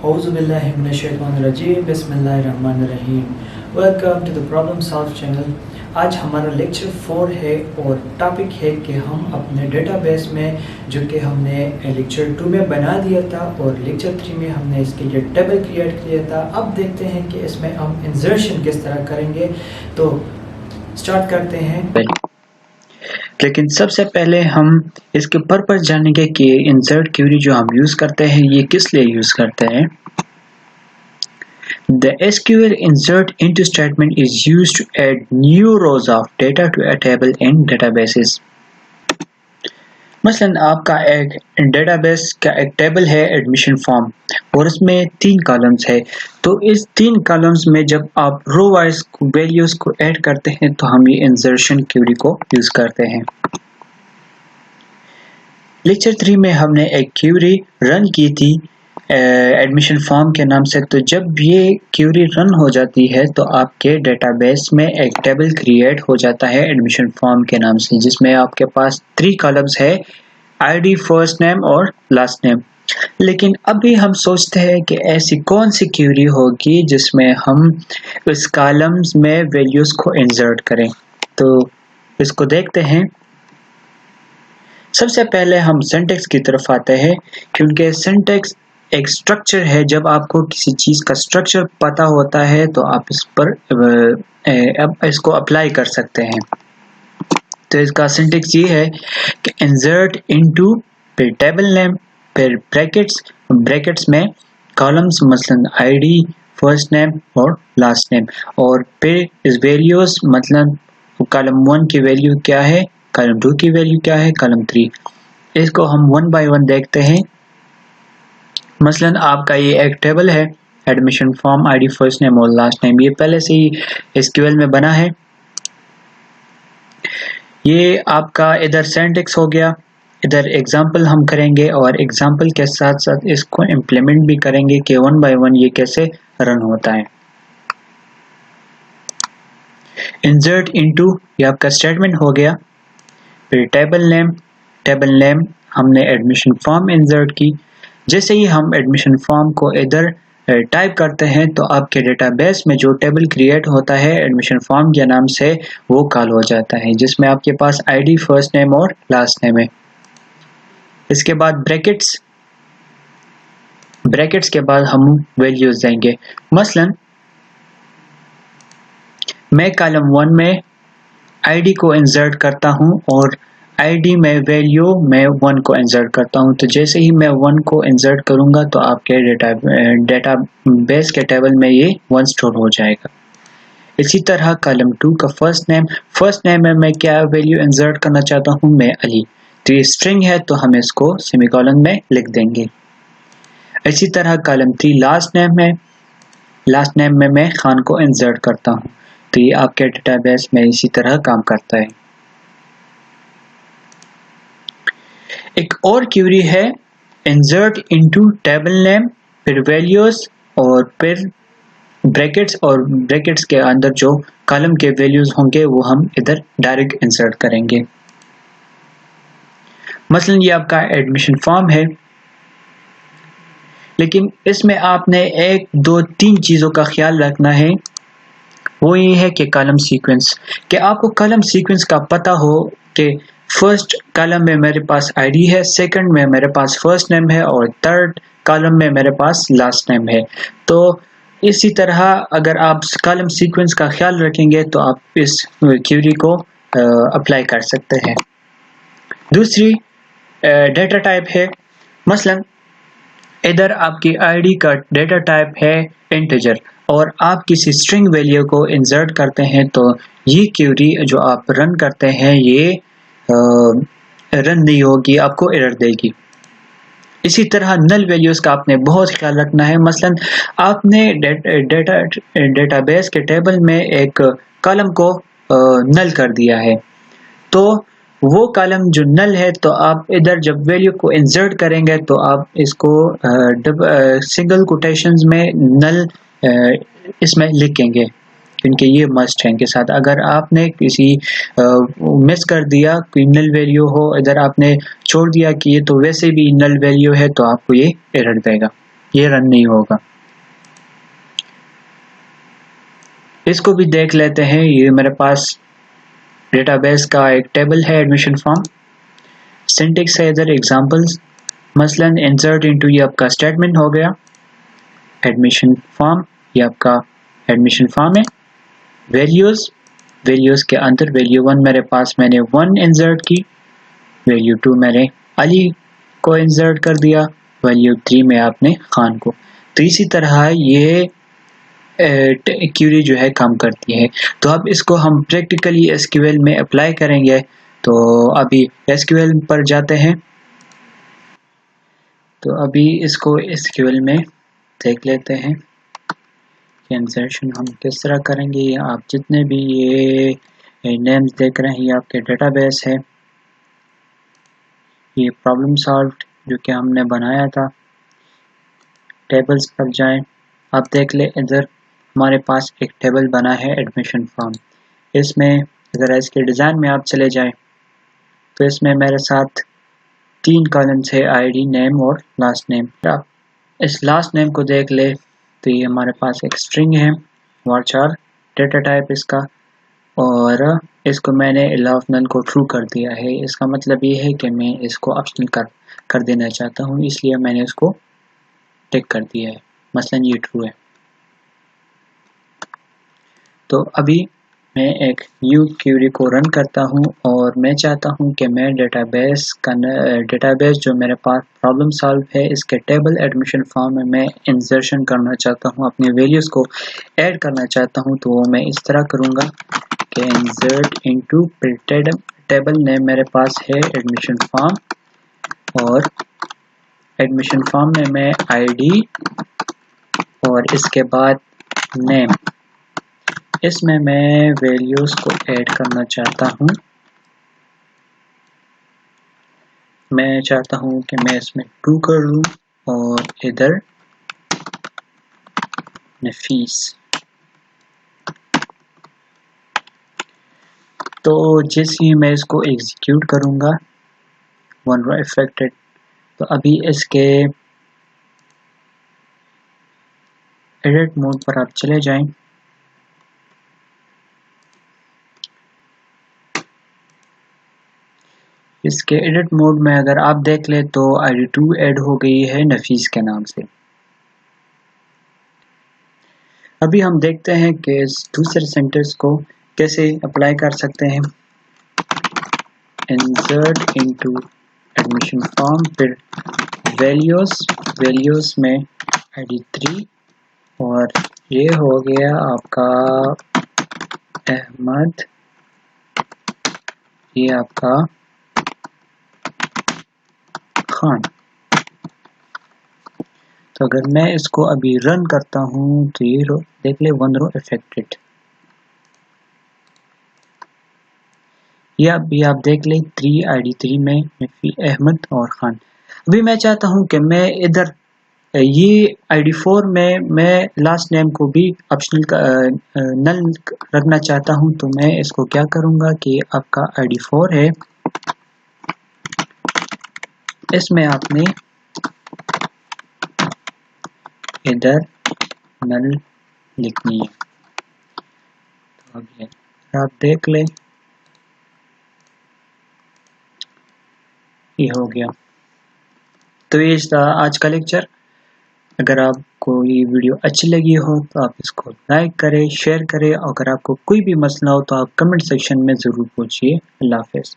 औज़ुबिल्लाहिमिनश्शैतानिर्रजीम बिस्मिल्लाहिर्रहमानिर्रहीम। Welcome to the problem solve channel. आज हमारा लेक्चर 4 है और टॉपिक है कि हम अपने डेटाबेस में जो कि हमने लेक्चर 2 में बना दिया था और लेक्चर 3 में हमने इसके लिए टेबल क्रिएट किया था। अब देखते हैं कि इसमें हम इंसर्शन किस तरह करेंगे। तो स्टार्ट करते हैं। लेकिन सबसे पहले हम इसके पर्पस जानेंगे कि इंसर्ट क्वेरी जो हम यूज़ करते हैं ये किस लिए यूज़ करते हैं। The SQL insert into statement is used to add new rows of data to a table in databases. मसलन आपका एक डेटाबेस का एक टेबल है एडमिशन फॉर्म और इसमें 3 कॉलम्स है। तो इस 3 कॉलम्स में जब आप रो वाइज वैल्यूज को ऐड करते हैं तो हम ये इंसर्शन क्वेरी को यूज़ करते हैं। लेक्चर 3 में हमने एक क्वेरी रन की थी एडमिशन फॉर्म के नाम से। तो जब ये क्वेरी रन हो जाती है तो आपके डेटाबेस में एक टेबल क्रिएट हो जाता है एडमिशन फॉर्म के नाम से, जिसमें आपके पास 3 कॉलम्स है, आईडी, फर्स्ट नेम और लास्ट नेम। लेकिन अभी हम सोचते हैं कि ऐसी कौन सी क्वेरी होगी जिसमें हम इस कॉलम्स में वैल्यूज को इंसर्ट करें। तो इसको देखते हैं। सबसे पहले हम सिंटैक्स की तरफ आते हैं, क्योंकि सिंटैक्स एक स्ट्रक्चर है। जब आपको किसी चीज़ का स्ट्रक्चर पता होता है तो आप इस पर अब इसको अप्लाई कर सकते हैं। तो इसका सिंटैक्स ये है कि इंसर्ट इनटू फिर टेबल नेम फिर ब्रैकेट्स में कॉलम्स, मसलन आईडी, फर्स्ट नेम और लास्ट नेम, और फिर इस वैल्यूज मतलब कॉलम 1 की वैल्यू क्या है, कॉलम 2 की वैल्यू क्या है, कॉलम 3। इसको हम 1 बाय 1 देखते हैं। मसलन आपका ये एक टेबल है admission form, ID, first name और लास्ट नेम। ये पहले से ही एसक्यूएल में बना है। ये आपका इधर सिंटैक्स हो गया, इधर एग्जांपल हम करेंगे और एग्जांपल के साथ साथ इसको इम्प्लीमेंट भी करेंगे कि 1 बाय 1 ये कैसे रन होता है। इंसर्ट इनटू ये आपका स्टेटमेंट हो गया। फिर टेबल नेम हमने एडमिशन फॉर्म इंसर्ट की। जैसे ही हम एडमिशन फॉर्म को इधर टाइप करते हैं तो आपके डेटाबेस में जो टेबल क्रिएट होता है एडमिशन फॉर्म के नाम से वो कॉल हो जाता है, जिसमें आपके पास आईडी, फर्स्ट नेम और लास्ट नेम है। इसके बाद ब्रैकेट्स के बाद हम वैल्यूज देंगे। मसलन मैं कॉलम 1 में आईडी को इंसर्ट करता हूं और आईडी में वैल्यू मैं 1 को इंसर्ट करता हूं। तो जैसे ही मैं 1 को इंसर्ट करूंगा तो आपके डेटाबेस के टेबल में ये 1 स्टोर हो जाएगा। इसी तरह कॉलम 2 का फर्स्ट नेम में मैं क्या वैल्यू इंसर्ट करना चाहता हूं, मैं अली। तो ये स्ट्रिंग है तो हम इसको सेमीकोलन में लिख देंगे। इसी तरह कॉलम 3 लास्ट नेम में मैं खान को इंसर्ट करता हूं। तो ये आपके डेटाबेस में इसी तरह काम करता है। एक और क्वेरी है इंसर्ट इनटू टेबल नेम, फिर वैल्यूज और फिर ब्रैकेट्स, और ब्रैकेट्स के अंदर जो कॉलम के वैल्यूज होंगे वो हम इधर डायरेक्ट इंसर्ट करेंगे। मसलन ये आपका एडमिशन फॉर्म है, लेकिन इसमें आपने 1, 2, 3 चीज़ों का ख्याल रखना है। वो ये है कि कॉलम सीक्वेंस, कि आपको कॉलम सीक्वेंस का पता हो कि फर्स्ट कॉलम में मेरे पास आईडी है, सेकंड में मेरे पास फर्स्ट नेम है और थर्ड कॉलम में मेरे पास लास्ट नेम है। तो इसी तरह अगर आप कॉलम सीक्वेंस का ख्याल रखेंगे तो आप इस क्वेरी को अप्लाई कर सकते हैं। दूसरी डेटा टाइप है। मसलन इधर आपकी आईडी का डेटा टाइप है इंटीजर और आप किसी स्ट्रिंग वैल्यू को इंसर्ट करते हैं तो ये क्वेरी जो आप रन करते हैं ये रन नहीं होगी, आपको एरर देगी। इसी तरह नल वैल्यूज का आपने बहुत ख्याल रखना है। मसलन आपने डेटाबेस के टेबल में एक कॉलम को नल कर दिया है, तो वो कॉलम जो नल है तो आप इधर जब वैल्यू को इंसर्ट करेंगे तो आप इसको सिंगल कोटेशंस में नल इसमें लिखेंगे, क्योंकि ये मस्ट है के साथ। अगर आपने किसी मिस कर दिया कोई नल वैल्यू हो, इधर आपने छोड़ दिया कि ये तो वैसे भी नल वैल्यू है, तो आपको ये एरर देगा। ये रन नहीं होगा। इसको भी देख लेते हैं। ये मेरे पास डेटाबेस का एक टेबल है एडमिशन फॉर्म। सिंटेक्स है इधर एग्जांपल्स, मसलन इंसर्ट इनटू, ये आपका स्टेटमेंट हो गया। एडमिशन फॉर्म, ये आपका एडमिशन फॉर्म है। वैल्यूज के अंदर वैल्यू 1 मेरे पास मैंने 1 इंसर्ट की, वैल्यू 2 मैंने अली को इंसर्ट कर दिया, वैल्यू 3 में आपने खान को। तो इसी तरह ये क्यूरी जो है काम करती है। तो अब इसको हम प्रैक्टिकली एसक्यूएल में अप्लाई करेंगे। तो अभी एसक्यूएल पर जाते हैं। तो अभी इसको एसक्यूएल में देख लेते हैं कि इंसर्शन हम किस तरह करेंगे। आप जितने भी ये नेम्स देख रहे हैं ये आपके डेटाबेस है। ये प्रॉब्लम सॉल्व्ड जो कि हमने बनाया था। टेबल्स पर जाएं, आप देख ले इधर हमारे पास एक टेबल बना है एडमिशन फॉर्म। इसमें अगर इसके डिज़ाइन में आप चले जाएं तो इसमें मेरे साथ 3 कॉलम्स है, आईडी, नेम और लास्ट नेम। आप इस लास्ट नेम को देख ले तो ये हमारे पास एक स्ट्रिंग है, वार्चार डेटा टाइप इसका, और इसको मैंने एलॉफ नल को ट्रू कर दिया है। इसका मतलब ये है कि मैं इसको ऑप्शनल कर देना चाहता हूँ, इसलिए मैंने इसको टिक कर दिया है। मसलन ये ट्रू है। तो अभी मैं एक न्यू क्यूरी को रन करता हूँ और मैं चाहता हूँ कि मैं डेटाबेस जो मेरे पास प्रॉब्लम सॉल्व है इसके टेबल एडमिशन फॉर्म में मैं इंसर्शन करना चाहता हूँ, अपने वैल्यूज़ को ऐड करना चाहता हूँ। तो मैं इस तरह करूँगा कि इंसर्ट इनटू टेबल नेम मेरे पास है एडमिशन फॉर्म, और एडमिशन फॉर्म में मैं आईडी और इसके बाद नेम, इसमें मैं वैल्यूज को ऐड करना चाहता हूँ। मैं चाहता हूँ कि मैं इसमें 2 कर लूँ और इधर नफीस। तो जैसे ही मैं इसको एग्जीक्यूट करूँगा 1 रो अफेक्टेड। तो अभी इसके एडिट मोड पर आप चले जाएं। इसके एडिट मोड में अगर आप देख ले तो ID2 ऐड हो गई है नफीस के नाम से। अभी हम देखते हैं कि इस दूसरे सेंटेंस को कैसे अप्लाई कर सकते हैं। इंसर्ट इनटू एडमिशन फॉर्म, फिर वैल्यूज में ID3 और ये हो गया आपका अहमद, ये आपका खान। तो अगर मैं इसको अभी रन करता हूँ तो ये रो देख ले 1 रो अफेक्टेड। ये अभी आप देख ले 3 ID3 में अहमद और खान। अभी मैं चाहता हूँ कि मैं इधर ये ID4 में मैं लास्ट नेम को भी ऑप्शनल नल रखना चाहता हूँ। तो मैं इसको क्या करूँगा कि आपका ID4 है, इसमें आपने इधर नल लिखनी है। तो अब आप देख ले ये हो गया। तो ये था आज का लेक्चर। अगर आपको ये वीडियो अच्छी लगी हो तो आप इसको लाइक करें, शेयर करें, और अगर आपको कोई भी मसला हो तो आप कमेंट सेक्शन में ज़रूर पूछिए। अल्लाह हाफ़िज़।